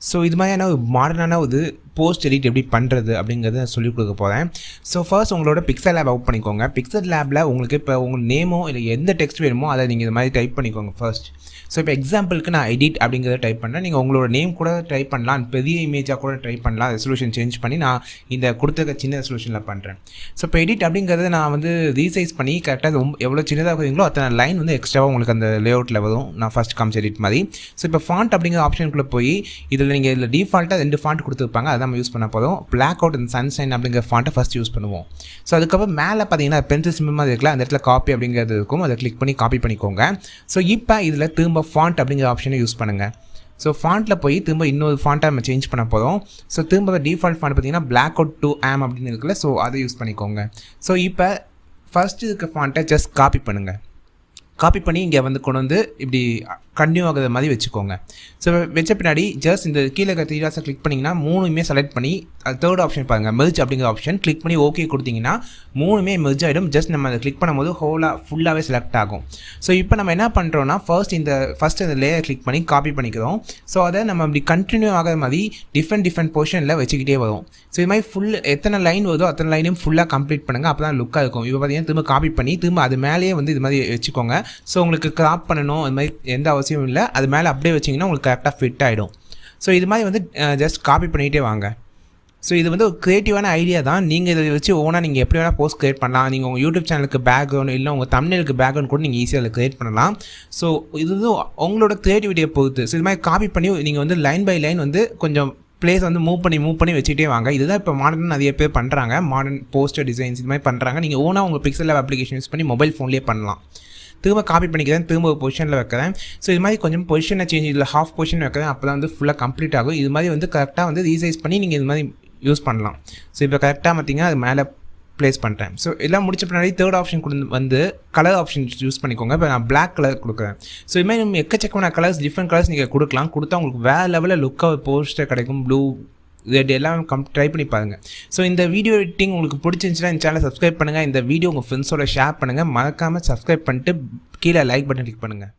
So இது மாதிரியான ஒரு மாடர்னான ஒரு போஸ்ட் எடிட் எப்படி பண்ணுறது அப்படிங்கிறத நான் சொல்லிக் கொடுக்க போகிறேன். ஸோ ஃபர்ஸ்ட் உங்களோட பிக்சல் லேப் ஓப்பன் பண்ணிக்கோங்க. பிக்சல் லேபில் உங்களுக்கு இப்போ உங்கள் நேமோ இல்லை எந்த டெக்ஸ்ட் வேணுமோ அதை நீங்கள் இது மாதிரி டைப் பண்ணிக்கோங்க ஃபர்ஸ்ட். ஸோ இப்போ எக்ஸாம்பிளுக்கு நான் எடிட் அப்படிங்கிறத டைப் பண்ணேன். நீங்கள் உங்களோட நேம் கூட டைப் பண்ணலாம், பெரிய இமேஜாக கூட ட்ரை பண்ணலாம். ரெசல்யூஷன் சேஞ்ச் பண்ணி நான் இந்த கொடுத்துருக்க சின்ன ரெசல்யூஷனில் பண்ணுறேன். ஸோ இப்போ எடிட் அப்படிங்கிறத நான் வந்து ரீசைஸ் பண்ணி கரெக்டாக எவ்வளோ சின்னதாக இருக்குங்களோ அத்தனை லைன் வந்து எக்ஸ்ட்ராவாக உங்களுக்கு அந்த லேஅவுட்டில் வரும். நான் ஃபஸ்ட் காமிச்ச எடிட் மாதிரி. ஸோ இப்போ ஃபாண்ட் அப்படிங்கிற ஆப்ஷனுக்குள்ளே போய் இதில் நீங்கள் இதில் டிஃபால்ட்டாக 2 ஃபாண்ட் கொடுத்துருப்பாங்க, அதை நம்ம யூஸ் பண்ண போதும். பிளாக் அவுட் அண்ட் சன்ஷைன் அப்படிங்கிற ஃபாண்ட்டை ஃபஸ்ட் யூஸ் பண்ணுவோம். ஸோ அதுக்கப்புறம் மேலே பார்த்தீங்கன்னா பென்சில் சிம்பிள் மாதிரி இருக்குல்ல, அந்த இடத்துல காப்பி அப்படிங்கிறது இருக்கும், அதை கிளிக் பண்ணி காப்பி பண்ணிக்கோங்க. ஸோ இப்போ இதில் திரும்ப ஃபாண்ட் அப்படிங்கிற ஆப்ஷனை யூஸ் பண்ணுங்கள். ஸோ ஃபாண்ட்டில் போய் திரும்ப இன்னொரு ஃபாண்ட்டை நம்ம சேஞ்ச் பண்ண போதும். ஸோ திரும்ப டிஃபால்ட் ஃபாண்ட் பார்த்தீங்கன்னா பிளாக் அவுட் 2am அப்படின்னு இருக்குல்ல, ஸோ அதை யூஸ் பண்ணிக்கோங்க. ஸோ இப்போ ஃபஸ்ட்டு இருக்க ஃபாண்ட்டை ஜஸ்ட் காப்பி பண்ணுங்கள். காப்பி பண்ணி இங்கே வந்து கொண்டு வந்து இப்படி கண்டினியூ ஆகுற மாதிரி வச்சுக்கோங்க. ஸோ வச்ச பின்னாடி ஜஸ்ட் இந்த கீழே இருக்க 3 டாட்ஸை கிளிக் பண்ணிங்கன்னா 3மே செலக்ட் பண்ணி அது தேர்ட் ஆப்ஷன் பாருங்கள், மெர்ஜ் அப்படிங்கிற ஆப்ஷன் கிளிக் பண்ணி ஓகே கொடுத்தீங்கன்னா 3மே மெர்ஜ் ஆகிடும். ஜஸ்ட் நம்ம அதை கிளிக் பண்ணும்போது ஃபுல்லாகவே செலக்ட் ஆகும். ஸோ இப்போ நம்ம என்ன பண்ணுறோன்னா ஃபர்ஸ்ட் இந்த லேயர் கிளிக் பண்ணி காப்பி பண்ணிக்கிறோம். ஸோ அதை நம்ம இப்படி கண்டினியூ ஆகிற மாதிரி டிஃப்ரெண்ட் பொசிஷனில் வச்சுக்கிட்டே வரும். ஸோ இது மாதிரி ஃபுல் எத்தனை லைன் வருதோ அத்தனை லைனையும் ஃபுல்லாக கம்ப்ளீட் பண்ணுங்கள், அப்போ தான் லுக்காக இருக்கும். இப்போ பார்த்தீங்கன்னா திரும்ப காப்பி பண்ணி திரும்ப அது மேலேயே வந்து இது மாதிரி வச்சுக்கோங்க. ஸோ உங்களுக்கு கிராப் பண்ணணும் அது மாதிரி எந்த அவசியம் இல்லை, அது மேலே அப்படியே வச்சிங்கன்னா உங்களுக்கு கரெக்டாக ஃபிட் ஆகிடும். ஸோ இது மாதிரி வந்து ஜஸ்ட் காப்பி பண்ணிகிட்டே வாங்க. ஸோ இது வந்து ஒரு க்ரியேட்டிவான ஐடியா தான். நீங்கள் இதை வச்சு ஓனாக நீங்கள் எப்படி வேணால் போஸ்ட் க்ரியேட் பண்ணலாம். நீங்கள் உங்கள் யூடியூப் சேனலுக்கு பேக்ரவுண்ட் இல்லை உங்கள் தம்ப்நெயிலுக்கு பேக்ரவுண்ட் கூட நீங்கள் ஈஸியாக அதை க்ரியேட் பண்ணலாம். ஸோ இது வந்து உங்களோட க்ரியேட்டிவிட்டியை பொறுத்து. ஸோ இது மாதிரி காப்பி பண்ணி நீங்கள் வந்து லைன் பை லைன் வந்து கொஞ்சம் பிளேஸ் வந்து மூவ் பண்ணி வச்சுட்டே வாங்க. இதுதான் இப்போ மாடர்ன் நிறைய பேர் பண்ணுறாங்க. மாடர்ன் போஸ்டர் டிசைன்ஸ் இது மாதிரி பண்ணுறாங்க. நீங்கள் ஓனாக உங்கள் பிக்சல் லேப் அப்ளிகேஷன் யூஸ் பண்ணி மொபைல் ஃபோன்லேயே பண்ணலாம். திரும்ப காப்பி பண்ணிக்கிறேன், திரும்ப ஒரு பொசிஷனில் வைக்கிறேன். ஸோ இது மாதிரி கொஞ்சம் பொசிஷனை சேஞ்ச் இதில் ஹாஃப் பொசிஷன் வைக்கிறேன், அப்போ தான் வந்து ஃபுல்லாக கம்ப்ளீட் ஆகும். இது மாதிரி வந்து கரெக்டாக வந்து ரீசைஸ் பண்ணி நீங்கள் இது மாதிரி யூஸ் பண்ணலாம். ஸோ இப்போ கரெக்டாக பார்த்தீங்கன்னா அது மேலே ப்ளேஸ் பண்ணுறேன். ஸோ எல்லாம் முடிச்ச பின்னாடி தேர்ட் ஆப்ஷன் வந்து கலர் ஆப்ஷன் யூஸ் பண்ணிக்கோங்க. இப்போ நான் பிளாக் கலர் கொடுக்குறேன். ஸோ இது மாதிரி நம்ம எக்கச்சக்கமான கலர்ஸ் டிஃப்ரெண்ட் கலர்ஸ் நீங்கள் கொடுத்தா உங்களுக்கு வேறு லெவலில் லுக்காக போஸ்டர் கிடைக்கும். ப்ளூ ரெட் எல்லாம் ட்ரை பண்ணி பாருங்கள். ஸோ இந்த வீடியோ எடிட்டிங் உங்களுக்கு பிடிச்சிருந்துச்சுன்னா இந்த சேனலை சப்ஸ்கிரைப் பண்ணுங்கள். இந்த வீடியோ உங்கள் ஃப்ரெண்ட்ஸோட ஷேர் பண்ணுங்கள். மறக்காமல் சப்ஸ்கிரைப் பண்ணிட்டு கீழே லைக் பட்டன் கிளிக் பண்ணுங்கள்.